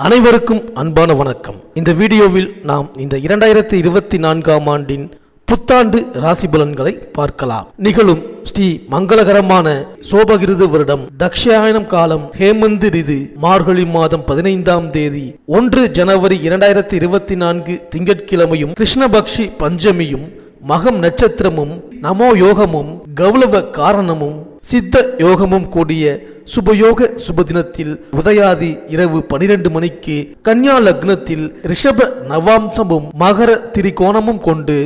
அனைவருக்கும் அன்பான வணக்கம். இந்த வீடியோவில் நாம் இந்த 2024ஆம் ஆண்டின் புத்தாண்டு ராசி பலன்களை பார்க்கலாம். நிகழும் ஸ்ரீ மங்களகரமான சோபகிருது வருடம் தக்ஷாயனம் காலம் ஹேமந்த் ரிது மார்கழி மாதம் 15ஆம் தேதி 1 ஜனவரி 2024 திங்கட்கிழமையும் கிருஷ்ணபக்ஷி பஞ்சமியும் மகம் நட்சத்திரமும் நமோ யோகமும் கௌலவ காரணமும் சித்த யோகமும் கூடிய சுபயோக சுபதினத்தில் உதயாதி இரவு 12 மணிக்கு கன்யா லக்னத்தில் ரிஷப நவாம்சமும் மகர திரிகோணமும் கொண்டு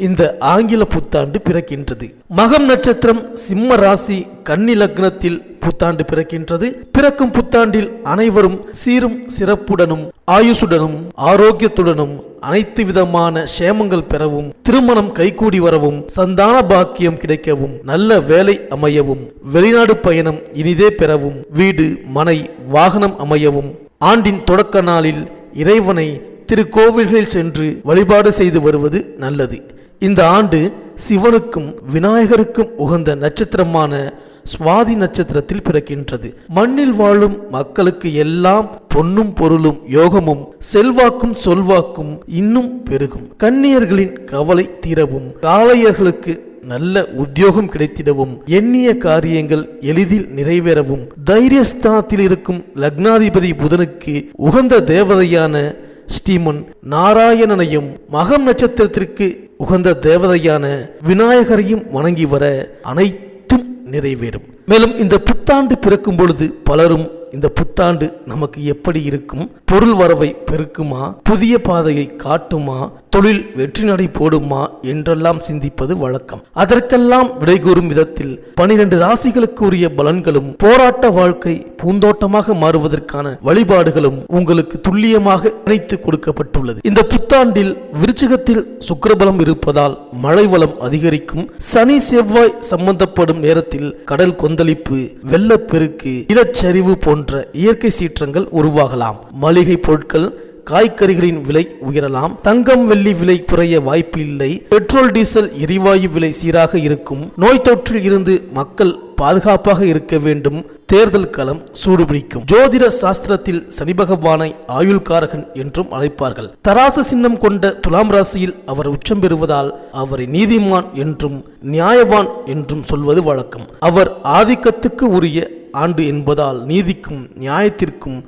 இந்த ஆங்கில புத்தாண்டு பிறக்கின்றது. மகம் நட்சத்திரம் சிம்ம ராசி கன்னி லக்னத்தில் புத்தாண்டு பிறக்கின்றது. பிறக்கும் புத்தாண்டில் அனைவரும் சீரும் சிறப்புடனும் ஆயுசுடனும் ஆரோக்கியத்துடனும் அனைத்து விதமான சேமங்கள் பெறவும், திருமணம் கைகூடி வரவும், சந்தான பாக்கியம் கிடைக்கவும், நல்ல வேலை அமையவும், வெளிநாடு பயணம் இனிதே பெறவும், வீடு மனை வாகனம் அமையவும், ஆண்டின் தொடக்க நாளில் இறைவனை திருக்கோவில்களில் சென்று வழிபாடு செய்து வருவது நல்லது. இந்த ஆண்டு சிவனுக்கும் விநாயகருக்கும் உகந்த நட்சத்திரமான சுவாதி நட்சத்திரத்தில் பிறக்கின்றது. மண்ணில் வாழும் மக்களுக்கு எல்லாம் பொன்னும் பொருளும் யோகமும் செல்வாக்கும் சொல்வாக்கும் இன்னும் பெருகும். கன்னியர்களின் கவலை தீரவும், காளையர்களுக்கு நல்ல உத்தியோகம் கிடைத்திடவும், எண்ணிய காரியங்கள் எளிதில் நிறைவேறவும், தைரியஸ்தானத்தில் இருக்கும் லக்னாதிபதி புதனுக்கு உகந்த தேவதையான ஸ்ரீமன் நாராயணனையும் மகம் நட்சத்திரத்திற்கு உகந்த தேவதையான விநாயகரையும் வணங்கி வர அனைத்தும் நிறைவேறும். மேலும் இந்த புத்தாண்டு பிறக்கும் பொழுது பலரும் இந்த புத்தாண்டு நமக்கு எப்படி இருக்கும், பொருள் வரவை பெருக்குமா, புதிய பாதையை காட்டுமா, தொழில் வெற்றி நடை போடுமா என்றெல்லாம் சிந்திப்பது வழக்கம். அதற்கெல்லாம் விடை கூறும் விதத்தில் 12 ராசிகளுக்கு உரிய பலன்களும் போராட்ட வாழ்க்கை பூந்தோட்டமாக மாறுவதற்கான வழிபாடுகளும் உங்களுக்கு துல்லியமாக இணைத்து கொடுக்கப்பட்டுள்ளது. இந்த புத்தாண்டில் விருச்சிகத்தில் சுக்கிரபலம் இருப்பதால் மழை வளம் அதிகரிக்கும். சனி செவ்வாய் சம்பந்தப்படும் நேரத்தில் கடல் கொந்தளிப்பு, வெள்ளப்பெருக்கு, நிலச்சரிவு போன்ற இயற்கை சீற்றங்கள் உருவாகலாம். மளிகை பொருட்கள் காய்கறிகளின் விலை உயரலாம். தங்கம் வெள்ளி விலை குறைய வாய்ப்பு இல்லை. பெட்ரோல் டீசல் எரிவாயு விலை சீராக இருக்கும். நோய் தொற்றில் இருந்து மக்கள் பாதுகாப்பாக இருக்க வேண்டும். தேர்தல் களம் சூடுபிடிக்கும். ஜோதிட சாஸ்திரத்தில் சனி பகவானை ஆயுள்காரகன் என்றும் அழைப்பார்கள். தராசு சின்னம் கொண்ட துலாம் ராசியில் அவர் உச்சம் பெறுவதால் அவரை நீதிமான் என்றும் நியாயவான் என்றும் சொல்வது வழக்கம். அவர் ஆதிக்கத்துக்கு உரிய ஆண்டு என்பதால் நீதிக்கும் நியாயத்திற்கும்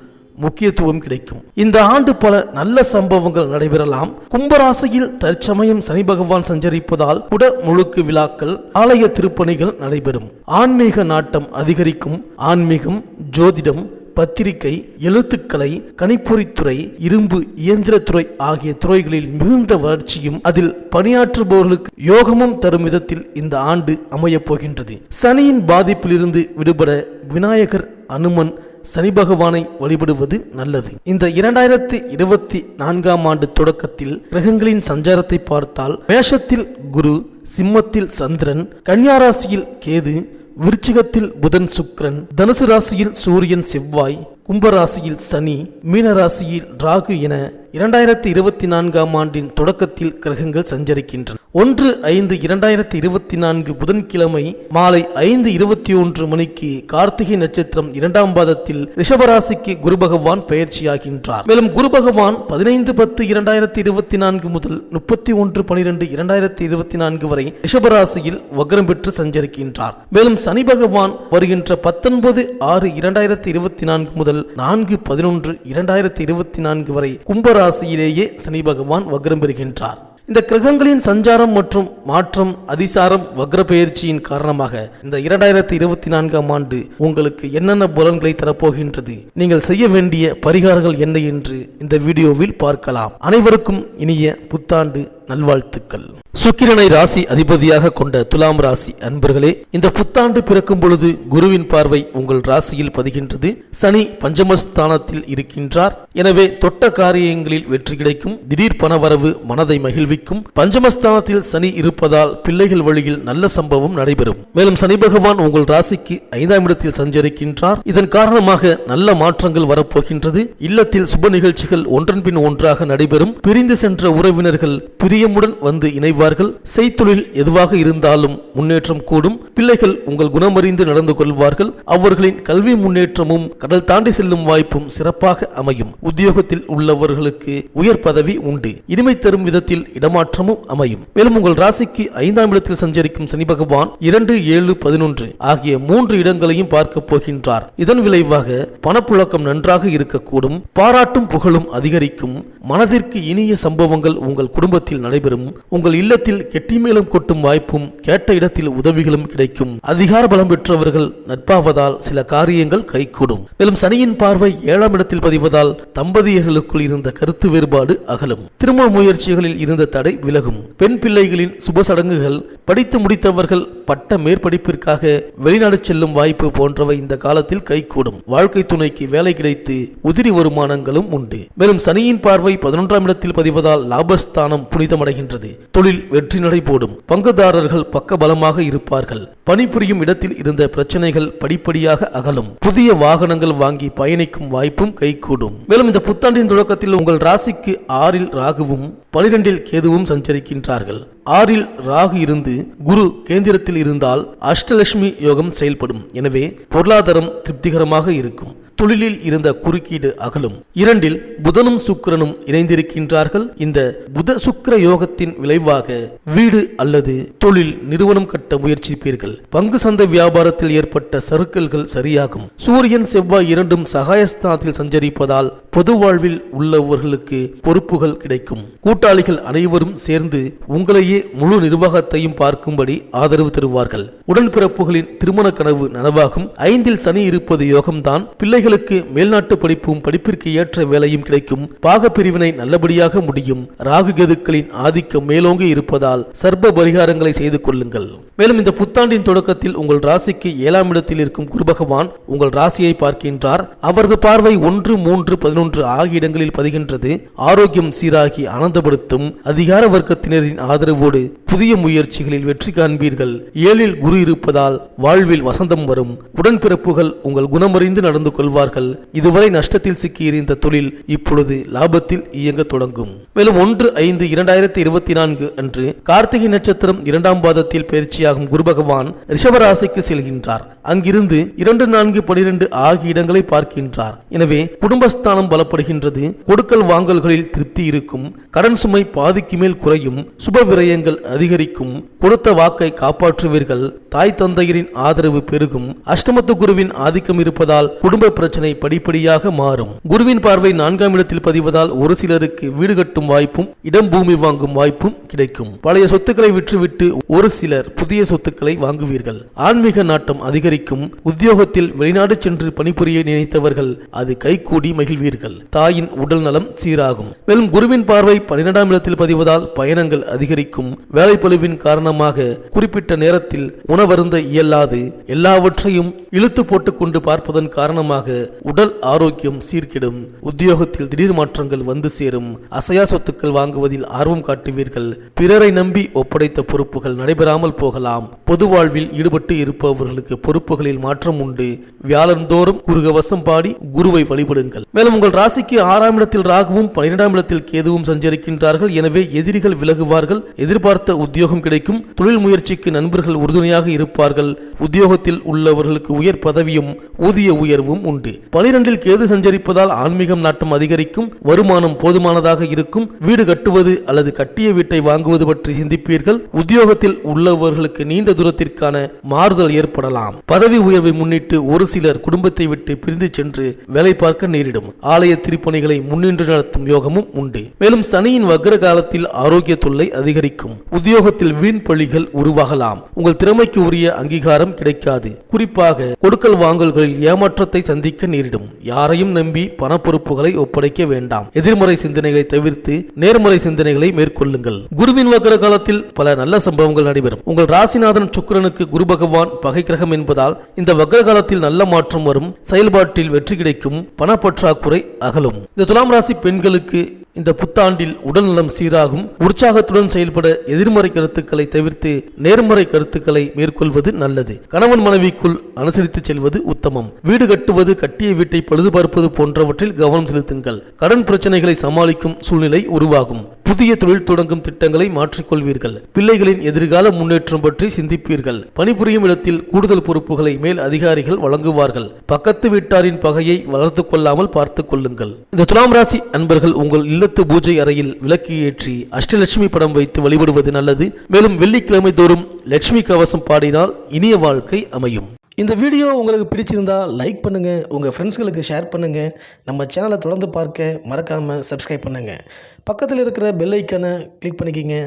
முக்கியத்துவம் கிடைக்கும். இந்த ஆண்டு பல நல்ல சம்பவங்கள் நடைபெறலாம். கும்பராசியில் தற்சமயம் சனி பகவான் சஞ்சரிப்பதால் குடமுழுக்கு விழாக்கள், ஆலய திருப்பணிகள் நடைபெறும். ஆன்மீக நாட்டம் அதிகரிக்கும். ஆன்மீகம், ஜோதிடம், பத்திரிகை, எழுத்துக்கலை, கணிப்பொறித்துறை, இரும்பு இயந்திரத்துறை ஆகிய துறைகளில் மிகுந்த வளர்ச்சியும் அதில் பணியாற்றுபவர்களுக்கு யோகமும் தரும் விதத்தில் இந்த ஆண்டு அமையப் போகின்றது. சனியின் பாதிப்பிலிருந்து விடுபட விநாயகர், அனுமன், சனி பகவானை வழிபடுவது நல்லது. இந்த 2024ஆம் ஆண்டு தொடக்கத்தில் கிரகங்களின் சஞ்சாரத்தை பார்த்தால் மேஷத்தில் குரு, சிம்மத்தில் சந்திரன், கன்னியா ராசியில் கேது, விருச்சிகத்தில் புதன் சுக்கிரன், தனுசு ராசியில் சூரியன் செவ்வாய், கும்பராசியில் சனி, மீனராசியில் ராகு என 2024ஆம் ஆண்டின் தொடக்கத்தில் கிரகங்கள் சஞ்சரிக்கின்றன. 1/5/2024 புதன்கிழமை மாலை 5:21 மணிக்கு கார்த்திகை நட்சத்திரம் 2ஆம் பாதத்தில் ரிஷபராசிக்கு குரு பகவான் பெயர்ச்சியாகின்றார். மேலும் குரு பகவான் 15/10/2024 முதல் 31/12/2024 வரை ரிஷபராசியில் வக்ரம் பெற்று சஞ்சரிக்கின்றார். மேலும் சனி பகவான் வருகின்ற 19/6/2024 முதல் 4/11/2024 வரை கும்பராசியிலேயே சனி பகவான் வக்ரம் பெறுகின்றார். இந்த கிரகங்களின் சஞ்சாரம் மற்றும் மாற்றம், அதிசாரம், வக்ர பெயர்ச்சியின் காரணமாக இந்த 2024ஆம் ஆண்டு உங்களுக்கு என்னென்ன பலன்களை தரப்போகின்றது, நீங்கள் செய்ய வேண்டிய பரிகாரங்கள் என்ன என்று இந்த வீடியோவில் பார்க்கலாம். அனைவருக்கும் இனிய புத்தாண்டு நல்வாழ்த்துக்கள். சுக்கிரனை ராசி அதிபதியாக கொண்ட துலாம் ராசி அன்பர்களே, இந்த புத்தாண்டு பிறக்கும் பொழுது குருவின் பார்வை உங்கள் ராசியில் பதிகின்றது. சனி பஞ்சமஸ்தானத்தில் இருக்கின்றார். எனவே தொட்ட காரியங்களில் வெற்றி கிடைக்கும். திடீர் பணவரவு மனதை மகிழ்விக்கும். பஞ்சமஸ்தானத்தில் சனி இருப்பதால் பிள்ளைகள் வழியில் நல்ல சம்பவம் நடைபெறும். மேலும் சனி பகவான் உங்கள் ராசிக்கு 5ஆம் இடத்தில் சஞ்சரிக்கின்றார். இதன் காரணமாக நல்ல மாற்றங்கள் வரப்போகின்றது. இல்லத்தில் சுப நிகழ்ச்சிகள் ஒன்றன் பின் ஒன்றாக நடைபெறும். பிரிந்து சென்ற உறவினர்கள் பிரியமுடன் வந்து இணைவார்கள். செய்தொழில் எதுவாக இருந்தாலும் முன்னேற்றம் கூடும். பிள்ளைகள் உங்கள் குணமறிந்து நடந்து கொள்வார்கள். அவர்களின் கல்வி முன்னேற்றமும் கடல் தாண்டி செல்லும் வாய்ப்பும் சிறப்பாக அமையும். உத்தியோகத்தில் உள்ளவர்களுக்கு உயர் பதவி உண்டு. இனிமை தரும் விதத்தில் இடமாற்றமும் அமையும். மேலும் உங்கள் ராசிக்கு 5ஆம் இடத்தில் சஞ்சரிக்கும் சனி பகவான் 2, 7, 11 ஆகிய 3 இடங்களையும் பார்க்க போகின்றார். இதன் விளைவாக பணப்புழக்கம் நன்றாக இருக்கக்கூடும். பாராட்டும் புகழும் அதிகரிக்கும். மனதிற்கு இனிய சம்பவங்கள் உங்கள் குடும்பத்தில் நடைபெறும். உங்கள் இல்லத்தில் கெட்டிமேளம் கொட்டும் வாய்ப்பும் கேட்ட இடத்தில் உதவிகளும் கிடைக்கும். அதிகார பலம் பெற்றவர்கள் நட்பாவதால் சில காரியங்கள் கைகூடும். மேலும் சனியின் பார்வை 7ஆம் இடத்தில் பதிவதால் தம்பதியர்களுக்குள் இருந்த கருத்து வேறுபாடு அகலும். திருமண முயற்சிகளில் இருந்த தடை விலகும். பெண் பிள்ளைகளின் சுப சடங்குகள், படித்து முடித்தவர்கள் பட்ட மேற்படிப்பிற்காக வெளிநாடு செல்லும் வாய்ப்பு போன்றவை இந்த காலத்தில் கைகூடும். வாழ்க்கை துணைக்கு வேலை கிடைத்து உதிரி வருமானங்களும் உண்டு. மேலும் சனியின் பார்வை 11ஆம் இடத்தில் பதிவதால் லாபஸ்தானம் புனிதமடைகின்றது. தொழில் வெற்றி நடை போடும். பங்குதாரர்கள் பக்க பலமாக இருப்பார்கள். பணிபுரியும் இடத்தில் இருந்த பிரச்சனைகள் படிப்படியாக அகலும். புதிய வாகனங்கள் வாங்கி பயணிக்கும் வாய்ப்பும் கைகூடும். மேலும் இந்த புத்தாண்டின் தொடக்கத்தில் உங்கள் ராசிக்கு 6இல் ராகுவும் 12இல் கேதுவும் சஞ்சரிக்கின்றார்கள். 6இல் ராகு இருந்து குரு கேந்திரத்தில் இருந்தால் அஷ்டலட்சுமி யோகம் செயல்படும். எனவே பொருளாதாரம் திருப்திகரமாக இருக்கும். தொழிலில் இருந்த குறுக்கீடு அகலும். 2இல் புதனும் சுக்கிரனும் இணைந்திருக்கின்றார்கள். இந்த புத சுக்கிர யோகத்தின் விளைவாக வீடு அல்லது தொழில் நிறுவனம் கட்ட முயற்சிப்பீர்கள். பங்கு சந்தை வியாபாரத்தில் ஏற்பட்ட சறுக்கல்கள் சரியாகும். சூரியன் செவ்வாய் இரண்டும் சகாயஸ்தானத்தில் சஞ்சரிப்பதால் பொது வாழ்வில் உள்ளவர்களுக்கு பொறுப்புகள் கிடைக்கும். கூட்டாளிகள் அனைவரும் சேர்ந்து உங்களையே முழு நிர்வாகத்தையும் பார்க்கும்படி ஆதரவு தருவார்கள். உடன்பிறப்புகளின் திருமண கனவு நனவாகும். 5இல் சனி இருப்பது யோகம்தான். பிள்ளைகளுக்கு மேல்நாட்டு படிப்பும் படிப்பிற்கு ஏற்ற வேலையும் கிடைக்கும். பாக பிரிவினை நல்லபடியாக முடியும். ராகு கேதுக்களின் ஆதிக்கம் மேலோங்கி இருப்பதால் சர்ப்ப பரிகாரங்களை செய்து கொள்ளுங்கள். மேலும் இந்த புத்தாண்டின் தொடக்கத்தில் உங்கள் ராசிக்கு 7ஆம் இடத்தில் இருக்கும் குரு பகவான் உங்கள் ராசியை பார்க்கின்றார். அவரது பார்வை 1, 3, 11 ஆகிய இடங்களில் பதிகின்றது. ஆரோக்கியம் சீராகி ஆனந்தப்படுத்தும். அதிகார வர்க்கத்தினரின் ஆதரவோடு புதிய முயற்சிகளில் வெற்றி காண்பீர்கள். 7இல் குரு இருப்பதால் வாழ்வில் வசந்தம் வரும். உடன்பிறப்புகள் உங்கள் குணமறிந்து நடந்து கொள்வார்கள். இதுவரை நஷ்டத்தில் சிக்கியிருந்த தொழில் இப்பொழுது லாபத்தில் இயங்க தொடங்கும். மேலும் 1/5/2024 அன்று கார்த்திகை நட்சத்திரம் 2ஆம் பாதத்தில் பயிற்சியாகும் குரு பகவான் ரிஷபராசிக்கு செல்கின்றார். அங்கிருந்து 2, 4, 12 ஆகிய இடங்களை பார்க்கின்றார். எனவே குடும்பஸ்தானம் பலப்படுகின்றது. கொடுக்கல் வாங்கல்களில் திருப்தி இருக்கும். கடன் சுமை பாதிக்கு மேல் குறையும். சுப விரயங்கள் அதிகரிக்கும். கொடுத்த வாக்கை காப்பாற்றுவீர்கள். தாய் தந்தையரின் ஆதரவு பெருகும். அஷ்டமத்து குருவின் ஆதிக்கம் இருப்பதால் குடும்ப பிரச்சனை படிப்படியாக மாறும். குருவின் பார்வை 4ஆம் இடத்தில் பதிவதால் ஒரு சிலருக்கு வீடு கட்டும் வாய்ப்பும் இடம் பூமி வாங்கும் வாய்ப்பும் கிடைக்கும். பழைய சொத்துக்களை விற்றுவிட்டு ஒரு சிலர் புதிய சொத்துக்களை வாங்குவீர்கள். ஆன்மீக நாட்டம் அதிகரிக்கும். உத்தியோகத்தில் வெளிநாடு சென்று பணிபுரிய நினைத்தவர்கள் அது கைகூடி மகிழ்வீர்கள். தாயின் உடல் நலம் சீராகும். மேலும் குருவின் பார்வை 12ஆம் இடத்தில் பதிவதால் பயணங்கள் அதிகரிக்கும். வேலைப்பளுவின் காரணமாக குறிப்பிட்ட நேரத்தில் உணவருந்த இயலாது எல்லாவற்றையும் இழுத்து போட்டுக்கொண்டு பார்ப்பதன் காரணமாக உடல் ஆரோக்கியம் சீர்கிடும். உத்தியோகத்தில் திடீர் மாற்றங்கள் வந்து சேரும். அசையா சொத்துக்கள் வாங்குவதில் ஆர்வம் காட்டுவீர்கள். பிறரை நம்பி ஒப்படைத்த பொறுப்புகள் நடைபெறாமல் போகலாம். பொது வாழ்வில் ஈடுபட்டு இருப்பவர்களுக்கு பொறுப்புகளில் மாற்றம் உண்டு. வியாழந்தோறும் குருகவசம் பாடி குருவை வழிபடுங்கள். மேலும் உங்கள் ராசிக்கு 6ஆம் இடத்தில் ராகுவும் 12ஆம் இடத்தில் கேதுவும் சஞ்சரிக்கின்றார்கள். எனவே எதிரிகள் விலகுவார்கள். எதிர்பார்த்த உத்தியோகம் கிடைக்கும். தொழில் முயற்சிக்கு நண்பர்கள் உறுதுணையாக இருப்பார்கள். உத்தியோகத்தில் உள்ளவர்களுக்கு உயர் பதவியும் ஊதிய உயர்வும் உண்டு. 12இல் கேது சஞ்சரிப்பதால் ஆன்மீகம் நாட்டம் அதிகரிக்கும். வருமானம் போதுமானதாக இருக்கும். வீடு கட்டுவது அல்லது கட்டிய வீட்டை வாங்குவது பற்றி சிந்திப்பீர்கள். உத்தியோகத்தில் உள்ளவர்களுக்கு நீண்ட தூரத்திற்கான மாறுதல் ஏற்படலாம். பதவி உயர்வை முன்னிட்டு ஒரு சிலர் குடும்பத்தை விட்டு பிரிந்து சென்று வேலை பார்க்க நேரிடும். ஆலய திருப்பணிகளை முன்னின்று நடத்தும் யோகமும் உண்டு. மேலும் சனியின் வக்ர காலத்தில் ஆரோக்கிய தொல்லை அதிகரிக்கும். உத்தியோகத்தில் வீண் பழிகள் உருவாகலாம். உங்கள் திறமைக்கு உரிய அங்கீகாரம் கிடைக்காது. குறிப்பாக கொடுக்கல் வாங்கல்களில் ஏமாற்றத்தை சந்திக்க நேரிடும். யாரையும் நம்பி பண பொறுப்புகளை ஒப்படைக்க வேண்டாம். எதிர்மறை சிந்தனைகளை தவிர்த்து நேர்மறை சிந்தனைகளை மேற்கொள்ளுங்கள். குருவின் வக்ர காலத்தில் பல நல்ல சம்பவங்கள் நடைபெறும். உங்கள் ராசிநாதன் சுக்கிரனுக்கு குரு பகவான் பகை கிரகம் என்பதால் இந்த வக்ர காலத்தில் நல்ல மாற்றம் வரும். செயல்பாட்டில் வெற்றி கிடைக்கும். பணப்பற்றாக்குறை அகலும். இந்த துலாம் ராசி பெண்களுக்கு இந்த புத்தாண்டில் உடல்நலம் சீராகும். உற்சாகத்துடன் செயல்பட எதிர்மறை கருத்துக்களை தவிர்த்து நேர்மறை கருத்துக்களை மேற்கொள்வது நல்லது. கணவன் மனைவிக்குள் அனுசரித்து செல்வது உத்தமம். வீடு கட்டுவது, கட்டிய வீட்டை பழுதுபார்ப்பது போன்றவற்றில் கவனம் செலுத்துங்கள். கடன் பிரச்சனைகளை சமாளிக்கும் சூழ்நிலை உருவாகும். புதிய தொழில் தொடங்கும் திட்டங்களை மாற்றிக்கொள்வீர்கள். பிள்ளைகளின் எதிர்கால முன்னேற்றம் பற்றி சிந்திப்பீர்கள். பணிபுரியும் இடத்தில் கூடுதல் பொறுப்புகளை மேல் அதிகாரிகள் வழங்குவார்கள். பக்கத்து வீட்டாரின் பகையை வளர்த்துக் கொள்ளாமல் பார்த்துக் கொள்ளுங்கள். இந்த துலாம் ராசி அன்பர்கள் உங்கள் இல்லத்து பூஜை அறையில் விளக்கு ஏற்றி அஷ்டலட்சுமி படம் வைத்து வழிபடுவது நல்லது. மேலும் வெள்ளிக்கிழமை தோறும் லட்சுமி கவசம் பாடினால் இனிய வாழ்க்கை அமையும். இந்த வீடியோ உங்களுக்கு பிடிச்சிருந்தா லைக் பண்ணுங்கள், உங்கள் ஃப்ரெண்ட்ஸ்களுக்கு ஷேர் பண்ணுங்கள். நம்ம சேனலை தொடர்ந்து பார்க்க மறக்காமல் சப்ஸ்கிரைப் பண்ணுங்கள். பக்கத்தில் இருக்கிற பெல் ஐக்கானை கிளிக் பண்ணிக்கிங்க.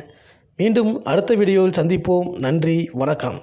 மீண்டும் அடுத்த வீடியோவில் சந்திப்போம். நன்றி, வணக்கம்.